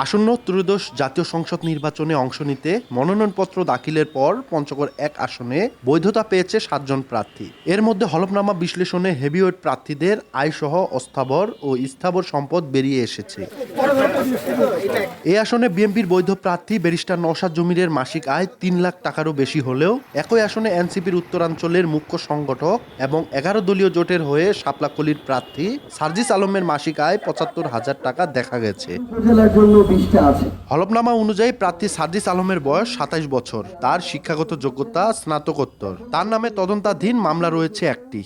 আসন্ন ত্রয়োদশ জাতীয় সংসদ নির্বাচনে অংশ নিতে মনোনয়নপত্র দাখিলের পর পঞ্চগড় এক আসনে বৈধতা পেয়েছে ৭ জন প্রার্থী। এর মধ্যে হলফনামা বিশ্লেষণে হেভিওয়েট প্রার্থীদের আয়সহ অস্থাবর ও স্থাবর সম্পদ বেরিয়ে এসেছে। এই আসনে বিএনপির বৈধ প্রার্থী ব্যারিস্টার নওশাদ জমিরের মাসিক আয় ৩ লাখ টাকারও বেশি হলেও একই আসনে এনসিপির উত্তরাঞ্চলের মুখ্য সংগঠক এবং ১১ দলীয় জোটের হয়ে শাপলাকলির প্রার্থী সার্জিস আলমের মাসিক আয় ৭৫,০০০ টাকা দেখা গেছে। হলফনামা অনুযায়ী প্রার্থী সার্জিস আলমের বয়স ২৭ বছর। তার শিক্ষাগত যোগ্যতা স্নাতকোত্তর। তার নামে তদন্তাধীন মামলা রয়েছে একটি।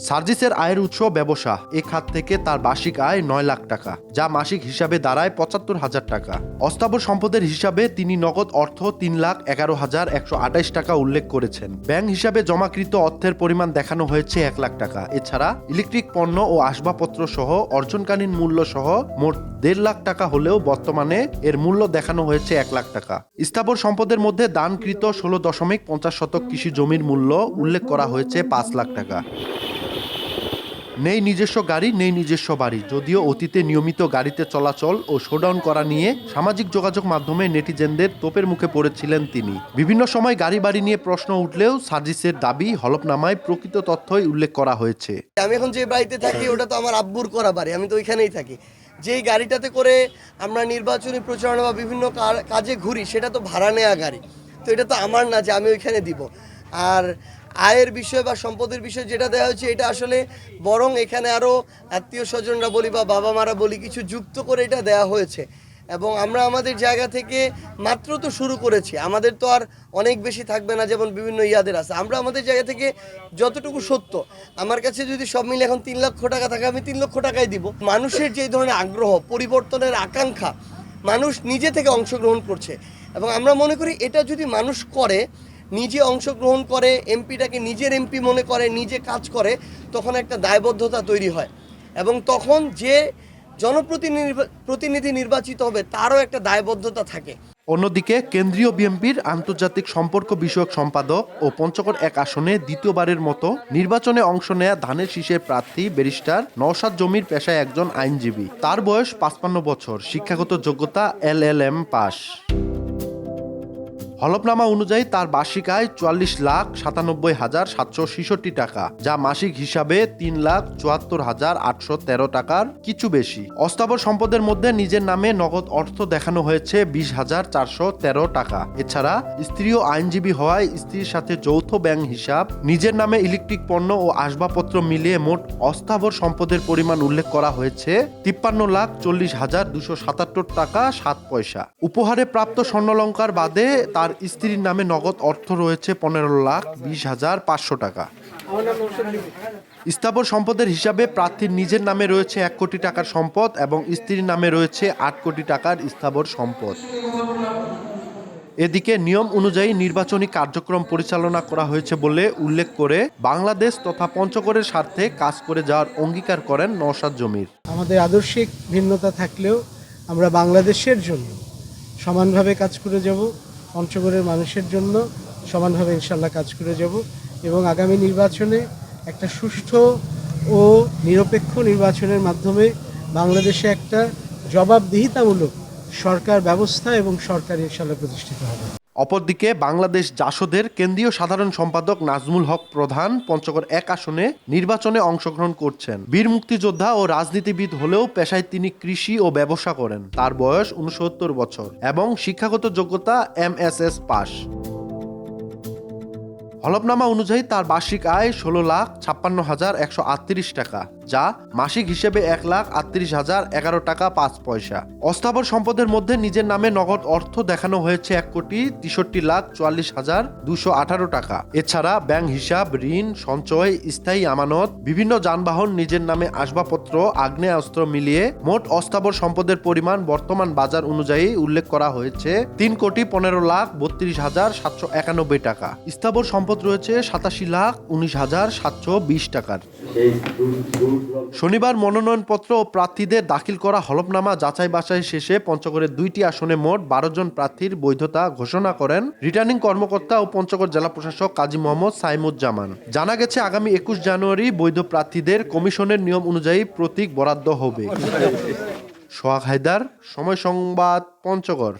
সার্জিসের আয়ের উৎস ব্যবসা। এ খাত থেকে তার বার্ষিক আয় ৯ লাখ টাকা, যা মাসিক হিসাবে দাঁড়ায় ৭৫,০০০ টাকা। অস্থাবর সম্পদের হিসাবে তিনি নগদ অর্থ ৩,১১,১২৮ টাকা উল্লেখ করেছেন। ব্যাংক হিসাবে জমাকৃত অর্থের পরিমাণ দেখানো হয়েছে ১ লাখ টাকা। এছাড়া ইলেকট্রিক পণ্য ও আসবাবপত্র সহ অর্জনকালীন মূল্য সহ মোট ১.৫ লাখ টাকা হলেও বর্তমানে এর মূল্য দেখানো হয়েছে ১ লাখ টাকা। স্থাবর সম্পদের মধ্যে দানকৃত ১৬.৫০ শতক কৃষি জমির মূল্য উল্লেখ করা হয়েছে ৫ লাখ টাকা। নেই নিজস্ব গাড়ি, নেই নিজস্ব বাড়ি। যদিও অতীতে নিয়মিত গাড়িতে চলাচল ও শোডাউন করা নিয়ে সামাজিক যোগাযোগ মাধ্যমে নেটিজেনদের তোপের মুখে পড়েছিলেন তিনি। বিভিন্ন সময় গাড়ি বাড়ি নিয়ে প্রশ্ন উঠলেও সার্জিসের দাবি, হলফনামায় প্রকৃত তথ্যই উল্লেখ করা হয়েছে। আমি এখন যে বাড়িতে থাকি ওটা তো আমার আব্বুর করা বাড়ি, আমি তো ওইখানেই থাকি। যেই গাড়িটাতে করে আমরা নির্বাচনী প্রচারণা বা বিভিন্ন কাজে ঘুরি, সেটা তো ভাড়া নেওয়া গাড়ি, তো এটা তো আমার না যে আমি ওইখানে দিব। আর আয়ের বিষয় বা সম্পদের বিষয় যেটা দেওয়া হয়েছে, এটা আসলে বরং এখানে আরও আত্মীয় স্বজনরা বলি বা বাবা মারা বলি কিছু যুক্ত করে এটা দেওয়া হয়েছে। এবং আমরা আমাদের জায়গা থেকে মাত্র তো শুরু করেছি, আমাদের তো আর অনেক বেশি থাকবে না যেমন বিভিন্ন ইয়াদের আছে। আমরা আমাদের জায়গা থেকে যতটুকু সত্য, আমার কাছে যদি সব মিলে এখন ৩ লক্ষ টাকা থাকে, আমি ৩ লক্ষ টাকাই দিব। মানুষের যে ধরনের আগ্রহ, পরিবর্তনের আকাঙ্ক্ষা, মানুষ নিজে থেকে অংশগ্রহণ করছে। এবং আমরা মনে করি এটা যদি মানুষ করে, নিজে অংশগ্রহণ করে, এমপিটাকে নিজের এমপি মনে করে, নিজে কাজ করে, তখন একটা দায়বদ্ধতা তৈরি হয়। এবং তখন যে জনপ্রতিনিধি নির্বাচিত হবে তারও একটা দায়বদ্ধতা থাকে। অন্যদিকে কেন্দ্রীয় বিএনপির আন্তর্জাতিক সম্পর্ক বিষয়ক সম্পাদক ও পঞ্চগড় এক আসনে দ্বিতীয়বারের মতো নির্বাচনে অংশ নেয়া ধানের শীষের প্রার্থী ব্যারিস্টার নওশাদ জমির পেশায় একজন আইনজীবী। তার বয়স ৫৫ বছর, শিক্ষাগত যোগ্যতা LLM পাস। হলফনামা অনুযায়ী তার বার্ষিক আয় ৪৪,৯৭,৭৬৬ টাকা, যা মাসিক হিসাবে ৩,৭৪,৮১৩ টাকার কিছু বেশি। অস্থাবর সম্পদের মধ্যে নিজের নামে নগদ অর্থ দেখানো হয়েছে ২০,৪১৩ টাকা। এছাড়া স্ত্রীও আইনজীবী হওয়ায় স্ত্রীর সাথে যৌথ ব্যাংক হিসাব, নিজের নামে ইলেকট্রিক পণ্য ও আসবাবপত্র মিলিয়ে মোট অস্থাবর সম্পদের পরিমাণ উল্লেখ করা হয়েছে ৫৩,৪০,২৭৭ টাকা ৭ পয়সা। উপহারে প্রাপ্ত স্বর্ণালংকার বাদে তার স্ত্রীর নামে নগদ অর্থ রয়েছে ১৫,২০,৫০০ টাকা। স্থাবর সম্পদের হিসাবে প্রার্থীর নিজের নামে রয়েছে ১ কোটি টাকার সম্পদ এবং স্ত্রীর নামে রয়েছে ৮ কোটি টাকার স্থাবর সম্পদ। এদিকে নিয়ম অনুযায়ী নির্বাচনী কার্যক্রম পরিচালনা করা হয়েছে বলে উল্লেখ করে বাংলাদেশ তথা পঞ্চগড়ের স্বার্থে কাজ করে যাওয়ার অঙ্গীকার করেন নওশাদ জমির। আমাদের আদর্শিক ভিন্নতা থাকলেও আমরা বাংলাদেশের জন্য সমানভাবে কাজ করে যাব, পঞ্চগড়ের মানুষের জন্য সমানভাবে ইনশাল্লাহ কাজ করে যাব এবং আগামী নির্বাচনে একটা সুষ্ঠু ও নিরপেক্ষ নির্বাচনের মাধ্যমে বাংলাদেশে একটা জবাবদিহিতামূলক সরকার ব্যবস্থা এবং সরকার ইনশাল্লাহ প্রতিষ্ঠিত হবে। অপরদিকে বাংলাদেশ জাসদের কেন্দ্রীয় সাধারণ সম্পাদক নাজমুল হক প্রধান পঞ্চগড় এক আসনে নির্বাচনে অংশগ্রহণ করছেন। বীর মুক্তিযোদ্ধা ও রাজনীতিবিদ হলেও পেশায় তিনি কৃষি ও ব্যবসা করেন। তার বয়স ৬৯ বছর এবং শিক্ষাগত যোগ্যতা MSS পাস। হলফনামা অনুযায়ী তার বার্ষিক আয় ১৬,৫৬,১৩৮ টাকা, যা মাসিক হিসেবে ১,৩৮,০১১ টাকা ৫ পয়সা। অস্থাবর সম্পদের মধ্যে নিজের নামে নগদ অর্থ দেখানো হয়েছে ১,৬৩,৪৪,২১৮ টাকা। এছাড়া ব্যাংক হিসাব, ঋণ, সঞ্চয়, স্থায়ী আমানত, বিভিন্ন যানবাহন, নিজের নামে আসবাবপত্র, আগ্নেয়াস্ত্র মিলিয়ে মোট অস্থাবর সম্পদের পরিমাণ বর্তমান বাজার অনুযায়ী উল্লেখ করা হয়েছে ৩,১৫,১৩,৭৯১ টাকা। স্থাবর সম্পদ রয়েছে ৮৭,১৯,৭২০ টাকার। শনিবার মনোনয়নপত্র ও প্রার্থীদের দাখিল করা হলফনামা যাচাই বাছাই শেষে পঞ্চগড়ের ২টি আসনে মোট ১২ জন প্রার্থীর বৈধতা ঘোষণা করেন রিটার্নিং কর্মকর্তা ও পঞ্চগড় জেলা প্রশাসক কাজী মোহাম্মদ সাইমুজ্জামান। জানা গেছে আগামী ২১ জানুয়ারি বৈধ প্রার্থীদের কমিশনের নিয়ম অনুযায়ী প্রতীক বরাদ্দ হবে। সোহাগ হায়দার, সময় সংবাদ, পঞ্চগড়।